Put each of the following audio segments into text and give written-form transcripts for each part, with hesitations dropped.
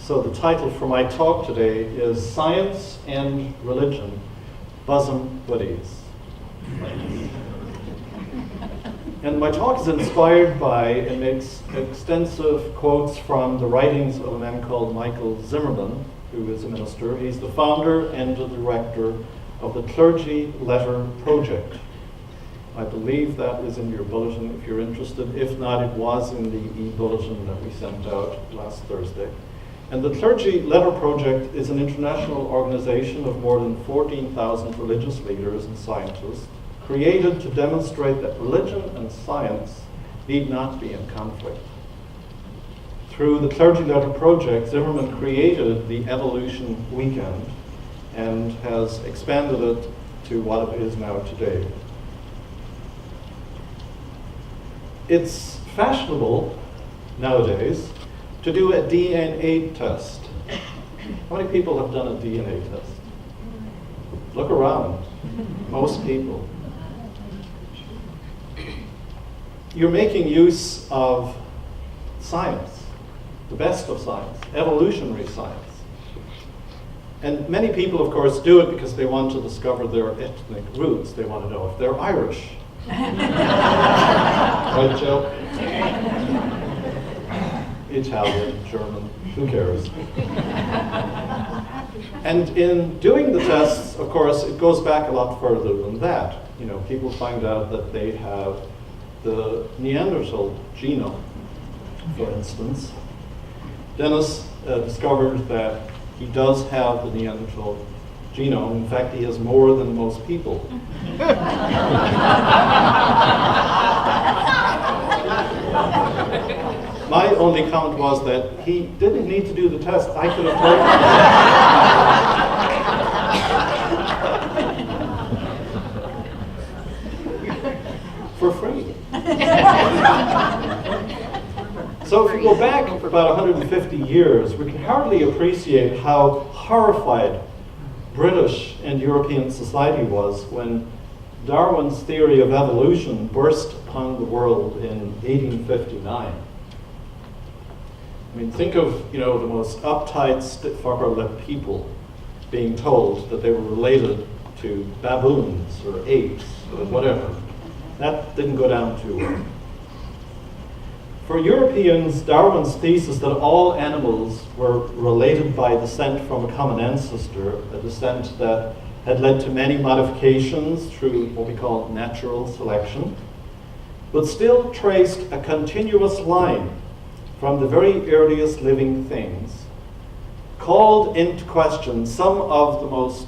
So the title for my talk today is Science and Religion, Bosom Buddies. And my talk is inspired by and makes extensive quotes from the writings of a man called Michael Zimmerman, who is a minister. He's the founder and the director of the Clergy Letter Project. I believe that is in your bulletin if you're interested. If not, it was in the e-bulletin that we sent out last Thursday. And the Clergy Letter Project is an international organization of more than 14,000 religious leaders and scientists, created to demonstrate that religion and science need not be in conflict. Through the Clergy Letter Project, Zimmerman created the Evolution Weekend and has expanded it to what it is now today. It's fashionable nowadays to do a DNA test. How many people have done a DNA test? Look around. Most people. You're making use of science, the best of science, evolutionary science. And many people, of course, do it because they want to discover their ethnic roots. They want to know if they're Irish. Right, Joe? Italian, German, who cares? And in doing the tests, of course, it goes back a lot further than that. You know, people find out that they have the Neanderthal genome, for instance. Dennis discovered that he does have the Neanderthal genome. In fact, he has more than most people. My only count was that he didn't need to do the test. I could have told him. For free. So if you go back about 150 years, we can hardly appreciate how horrified British and European society was when Darwin's theory of evolution burst upon the world in 1859. I mean, think of, the most uptight, stiff upper-lip people being told that they were related to baboons or apes or whatever. That didn't go down too well. For Europeans, Darwin's thesis that all animals were related by descent from a common ancestor, a descent that had led to many modifications through what we call natural selection, but still traced a continuous line from the very earliest living things, called into question some of the most,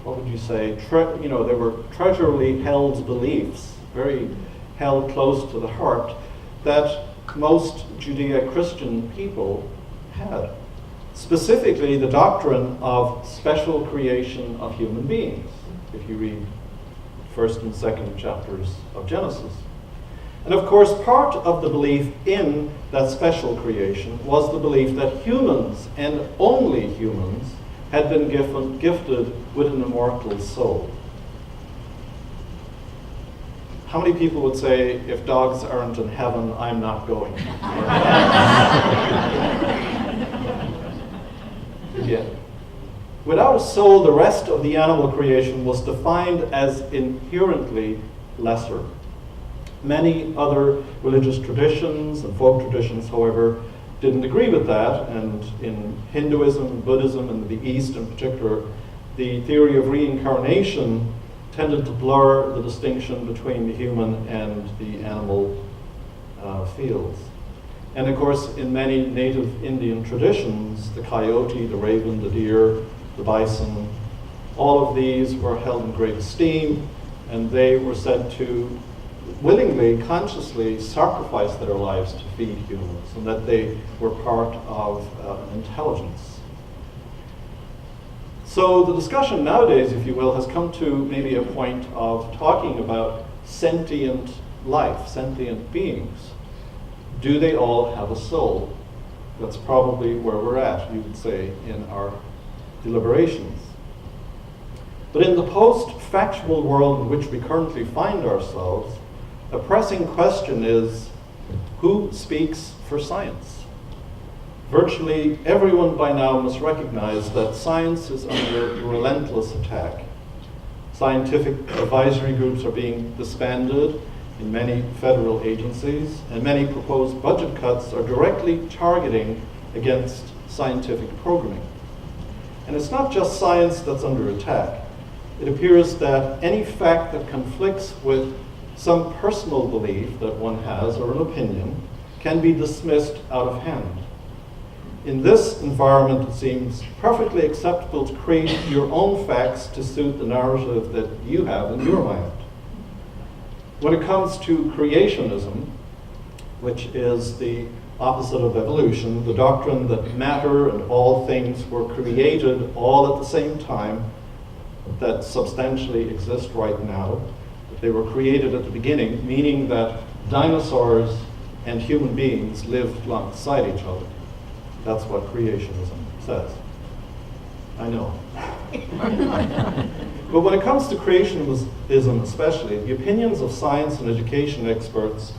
what would you say, they were treasurably held beliefs, very held close to the heart, that most Judeo-Christian people had. Specifically, the doctrine of special creation of human beings, if you read 1st and 2nd chapters of Genesis. And of course, part of the belief in that special creation was the belief that humans, and only humans, had been gifted with an immortal soul. How many people would say, if dogs aren't in heaven, I'm not going? Yeah. Without a soul, the rest of the animal creation was defined as inherently lesser. Many other religious traditions and folk traditions, however, didn't agree with that, and in Hinduism, Buddhism, and the East in particular, the theory of reincarnation tended to blur the distinction between the human and the animal fields. And of course, in many native Indian traditions, the coyote, the raven, the deer, the bison, all of these were held in great esteem, and they were said to willingly, consciously sacrifice their lives to feed humans, and that they were part of intelligence. So the discussion nowadays, if you will, has come to maybe a point of talking about sentient life, sentient beings. Do they all have a soul? That's probably where we're at, you would say, in our deliberations. But in the post-factual world in which we currently find ourselves, a pressing question is, who speaks for science? virtually everyone by now must recognize that science is under relentless attack. Scientific advisory groups are being disbanded in many federal agencies, and many proposed budget cuts are directly targeting against scientific programming. And it's not just science that's under attack. It appears that any fact that conflicts with some personal belief that one has or an opinion can be dismissed out of hand. In this environment, it seems perfectly acceptable to create your own facts to suit the narrative that you have in your mind. When it comes to creationism, which is the opposite of evolution, the doctrine that matter and all things were created all at the same time, that substantially exist right now, that they were created at the beginning, meaning that dinosaurs and human beings lived alongside each other. That's what creationism says. I know. But when it comes to creationism especially, the opinions of science and education experts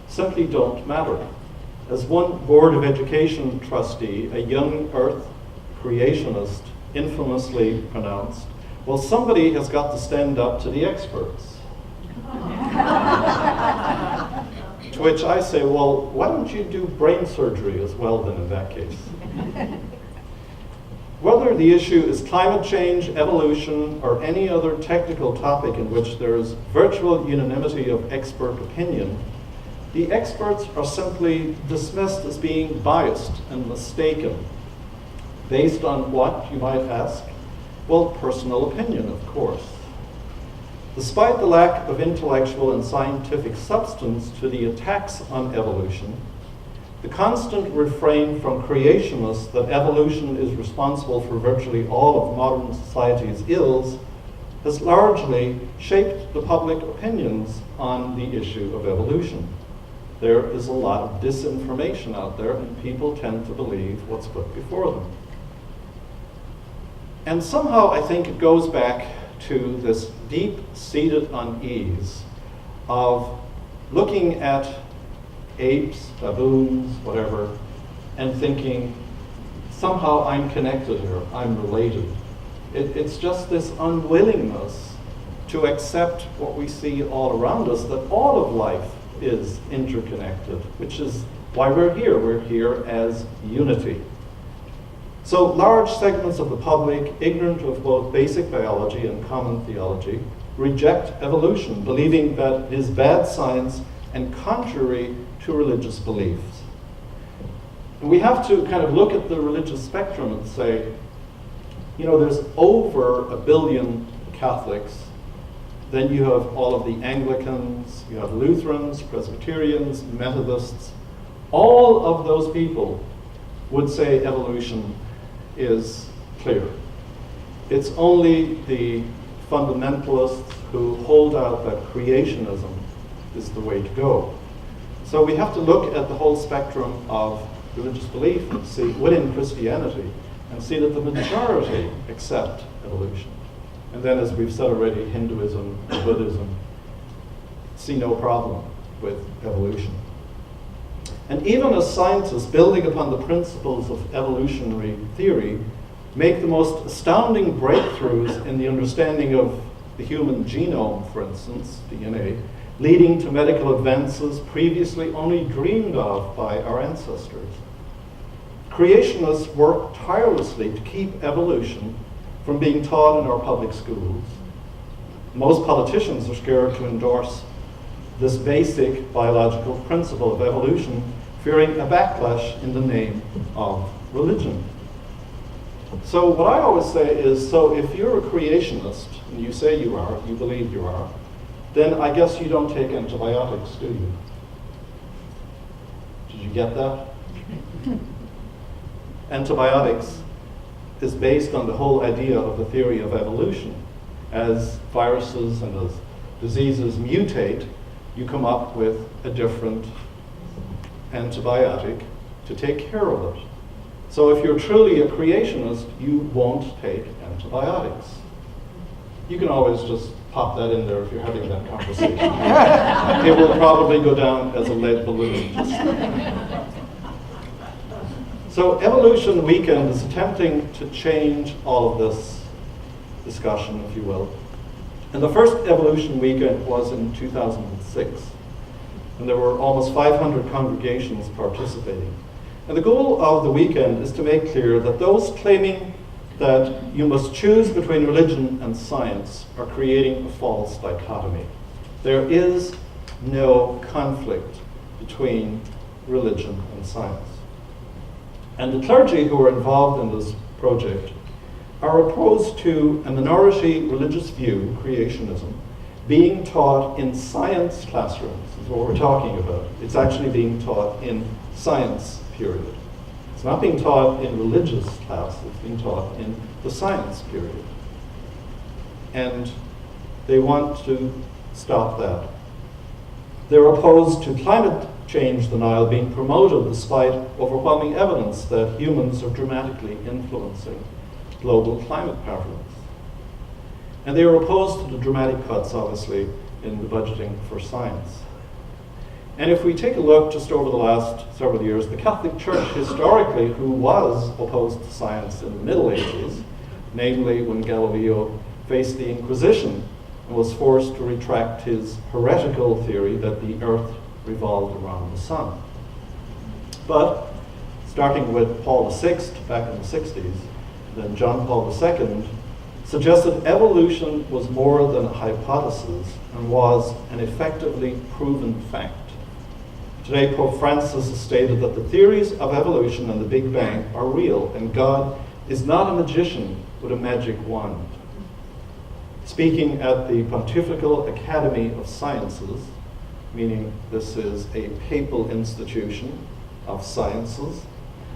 simply don't matter. As one Board of Education trustee, a young Earth creationist, infamously pronounced, well, somebody has got to stand up to the experts. To which I say, well, why don't you do brain surgery as well then in that case? Whether the issue is climate change, evolution, or any other technical topic in which there is virtual unanimity of expert opinion, the experts are simply dismissed as being biased and mistaken, based on what, you might ask? Well, personal opinion, of course. Despite the lack of intellectual and scientific substance to the attacks on evolution, the constant refrain from creationists that evolution is responsible for virtually all of modern society's ills has largely shaped the public opinions on the issue of evolution. There is a lot of disinformation out there, and people tend to believe what's put before them. And somehow I think it goes back to this deep-seated unease of looking at apes, baboons, whatever, and thinking, somehow I'm connected here, I'm related. It's just this unwillingness to accept what we see all around us, that all of life is interconnected, which is why we're here. We're here as unity. So large segments of the public, ignorant of both basic biology and common theology, reject evolution, believing that it is bad science and contrary to religious beliefs. And we have to kind of look at the religious spectrum and say, you know, there's over 1 billion Catholics. Then you have all of the Anglicans, you have Lutherans, Presbyterians, Methodists. All of those people would say evolution is clear. It's only the fundamentalists who hold out that creationism is the way to go. So we have to look at the whole spectrum of religious belief and see within Christianity and see that the majority accept evolution. And then, as we've said already, Hinduism, Buddhism see no problem with evolution. And even as scientists, building upon the principles of evolutionary theory, make the most astounding breakthroughs in the understanding of the human genome, for instance, DNA, leading to medical advances previously only dreamed of by our ancestors. Creationists work tirelessly to keep evolution from being taught in our public schools. Most politicians are scared to endorse this basic biological principle of evolution, fearing a backlash in the name of religion. So what I always say is, so if you're a creationist, and you say you are, you believe you are, then I guess you don't take antibiotics, do you? Did you get that? Antibiotics is based on the whole idea of the theory of evolution. As viruses and as diseases mutate, you come up with a different antibiotic to take care of it. So if you're truly a creationist, you won't take antibiotics. You can always just pop that in there if you're having that conversation. It will probably go down as a lead balloon. So Evolution Weekend is attempting to change all of this discussion, if you will. And the first Evolution Weekend was in 2006. And there were almost 500 congregations participating. And the goal of the weekend is to make clear that those claiming that you must choose between religion and science are creating a false dichotomy. There is no conflict between religion and science. And the clergy who are involved in this project are opposed to a minority religious view, creationism, being taught in science classrooms, is what we're talking about. It's actually being taught in science, period. It's not being taught in religious class, it's being taught in the science period. And they want to stop that. They're opposed to climate change denial being promoted despite overwhelming evidence that humans are dramatically influencing global climate patterns. And they are opposed to the dramatic cuts, obviously, in the budgeting for science. And if we take a look just over the last several years, the Catholic Church historically, who was opposed to science in the Middle Ages, namely when Galileo faced the Inquisition and was forced to retract his heretical theory that the earth revolved around the sun. But starting with Paul VI back in the 60s, then John Paul II suggested evolution was more than a hypothesis and was an effectively proven fact. Today, Pope Francis has stated that the theories of evolution and the Big Bang are real, and God is not a magician with a magic wand. Speaking at the Pontifical Academy of Sciences, meaning this is a papal institution of sciences,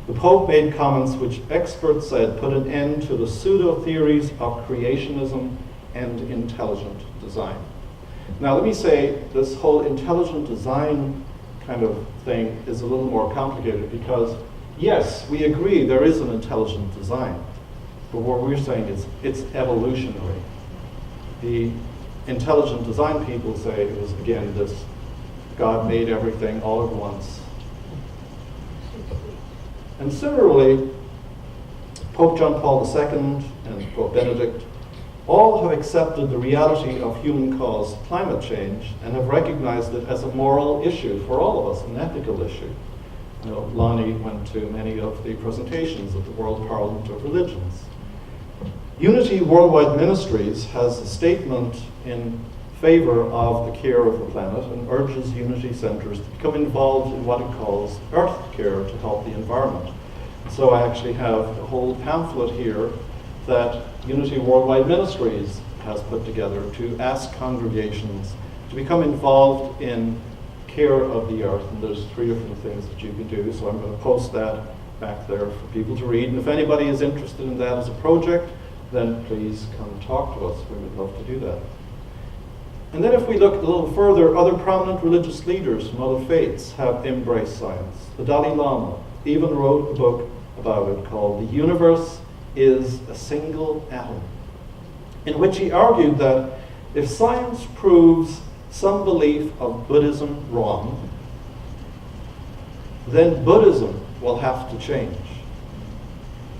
the Pope made comments which experts said put an end to the pseudo-theories of creationism and intelligent design. Now let me say, this whole intelligent design kind of thing is a little more complicated because, yes, we agree there is an intelligent design, but what we're saying is it's evolutionary. The intelligent design people say it was, again, this God made everything all at once. And similarly, Pope John Paul II and Pope Benedict all have accepted the reality of human-caused climate change and have recognized it as a moral issue for all of us, an ethical issue. You know, Lonnie went to many of the presentations at the World Parliament of Religions. Unity Worldwide Ministries has a statement in favor of the care of the planet and urges Unity centers to become involved in what it calls earth care to help the environment. So I actually have a whole pamphlet here that Unity Worldwide Ministries has put together to ask congregations to become involved in care of the earth. And there's 3 different things that you can do, so I'm going to post that back there for people to read. And if anybody is interested in that as a project, then please come talk to us. We would love to do that. And then if we look a little further, other prominent religious leaders from other faiths have embraced science. The Dalai Lama even wrote a book about it called The Universe is a Single Atom, in which he argued that if science proves some belief of Buddhism wrong, then Buddhism will have to change.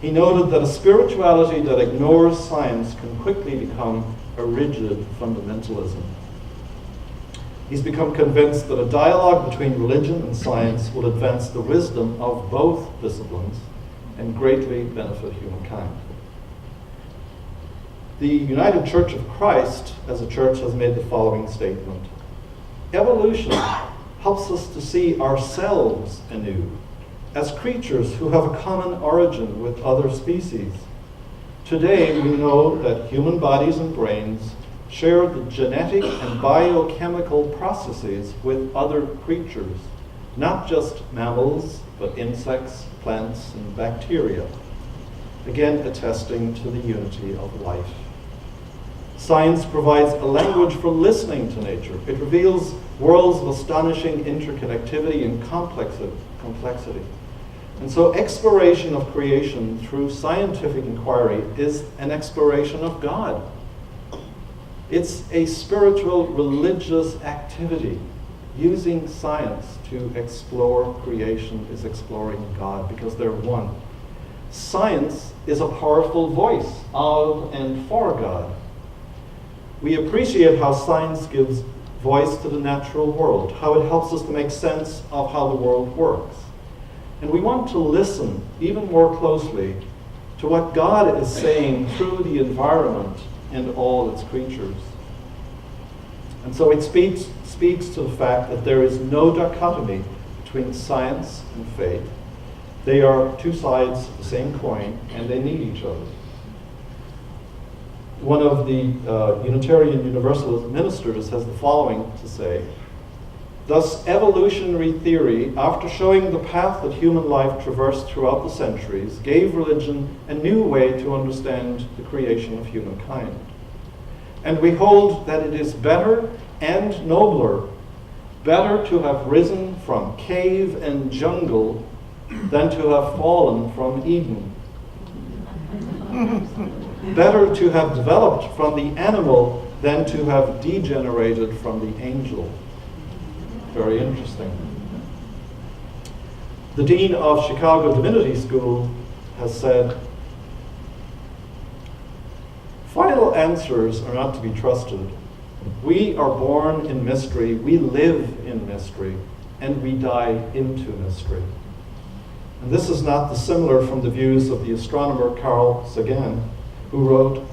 He noted that a spirituality that ignores science can quickly become a rigid fundamentalism. He's become convinced that a dialogue between religion and science will advance the wisdom of both disciplines and greatly benefit humankind. The United Church of Christ, as a church, has made the following statement. Evolution helps us to see ourselves anew as creatures who have a common origin with other species. Today, we know that human bodies and brains share the genetic and biochemical processes with other creatures, not just mammals, but insects, plants, and bacteria, again attesting to the unity of life. Science provides a language for listening to nature. It reveals worlds of astonishing interconnectivity and complexity. And so exploration of creation through scientific inquiry is an exploration of God. It's a spiritual, religious activity. using science to explore creation is exploring God, because they're one. Science is a powerful voice of and for God. We appreciate how science gives voice to the natural world, how it helps us to make sense of how the world works. And we want to listen even more closely to what God is saying through the environment and all its creatures. And so it speaks to the fact that there is no dichotomy between science and faith. They are two sides of the same coin, and they need each other. One of the Unitarian Universalist ministers has the following to say: "Thus, evolutionary theory, after showing the path that human life traversed throughout the centuries, gave religion a new way to understand the creation of humankind. And we hold that it is better and nobler, better to have risen from cave and jungle than to have fallen from Eden. Better to have developed from the animal than to have degenerated from the angel." Very interesting. The dean of Chicago Divinity School has said, "Final answers are not to be trusted. We are born in mystery, we live in mystery, and we die into mystery." And this is not dissimilar from the views of the astronomer Carl Sagan, who wrote,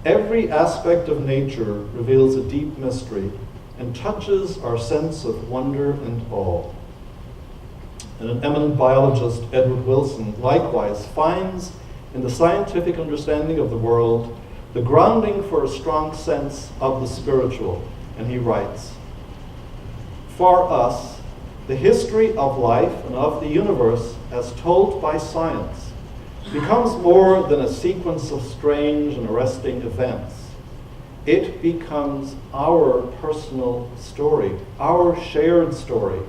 "Every aspect of nature reveals a deep mystery and touches our sense of wonder and awe." And an eminent biologist, Edward Wilson, likewise finds in the scientific understanding of the world the grounding for a strong sense of the spiritual. And he writes, "For us, the history of life and of the universe, as told by science, becomes more than a sequence of strange and arresting events. It becomes our personal story, our shared story,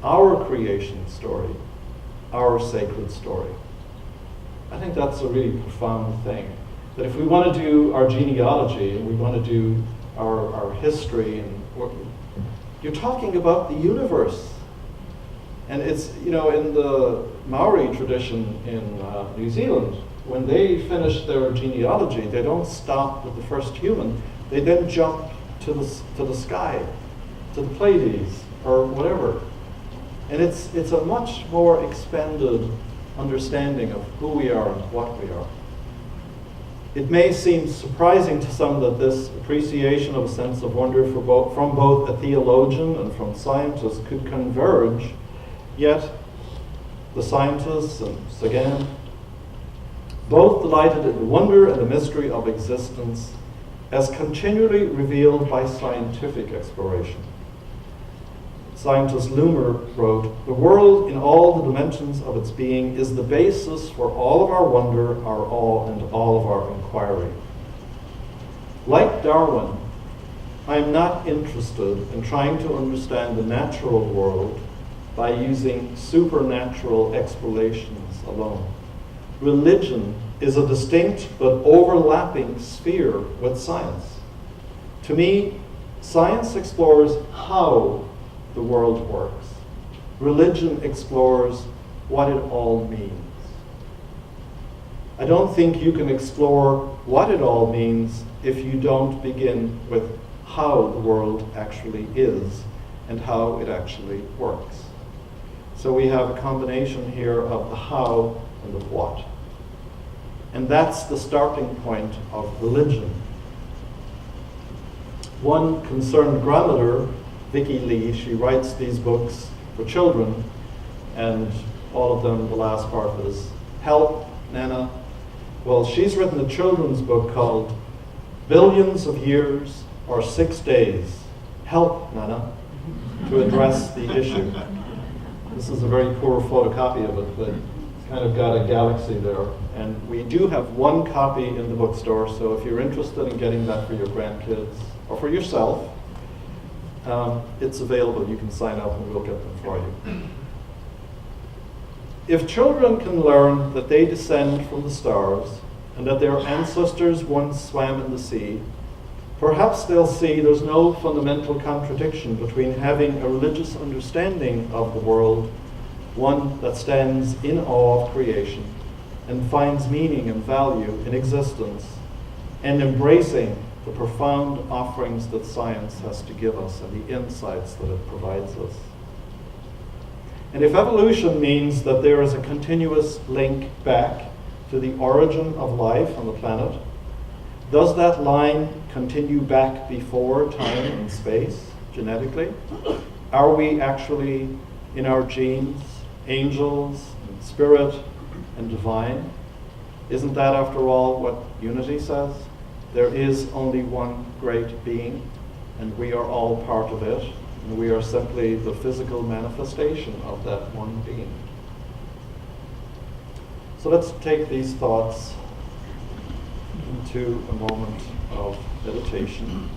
our creation story, our sacred story." I think that's a really profound thing. That if we want to do our genealogy and we want to do our history, and you're talking about the universe. And it's, in the Maori tradition in New Zealand, when they finish their genealogy, they don't stop with the first human. They then jump to the sky, to the Pleiades, or whatever. And it's a much more expanded understanding of who we are and what we are. It may seem surprising to some that this appreciation of a sense of wonder from both a theologian and from scientists could converge, yet the scientists and Sagan both delighted in the wonder and the mystery of existence as continually revealed by scientific exploration. Scientist Loomer wrote, "The world in all the dimensions of its being is the basis for all of our wonder, our awe, and all of our inquiry. Like Darwin, I am not interested in trying to understand the natural world by using supernatural explanations alone. Religion is a distinct but overlapping sphere with science. To me, science explores how the world works. Religion explores what it all means. I don't think you can explore what it all means if you don't begin with how the world actually is and how it actually works." So we have a combination here of the how and the what. And that's the starting point of religion. One concerned grandmother, Vicky Lee, she writes these books for children, and all of them, the last part is help, Nana. Well, she's written a children's book called Billions of Years or 6 Days. Help, Nana, to address the issue. This is a very poor photocopy of it, but it's kind of got a galaxy there. And we do have one copy in the bookstore, so if you're interested in getting that for your grandkids or for yourself, it's available. You can sign up and we'll get them for you. If children can learn that they descend from the stars and that their ancestors once swam in the sea, perhaps they'll see there's no fundamental contradiction between having a religious understanding of the world, one that stands in awe of creation and finds meaning and value in existence, and embracing the profound offerings that science has to give us and the insights that it provides us. And if evolution means that there is a continuous link back to the origin of life on the planet, does that line continue back before time and space, genetically? Are we actually, in our genes, angels, and spirit, and divine? Isn't that, after all, what unity says? There is only one great being, and we are all part of it, and we are simply the physical manifestation of that one being. So let's take these thoughts into a moment of meditation.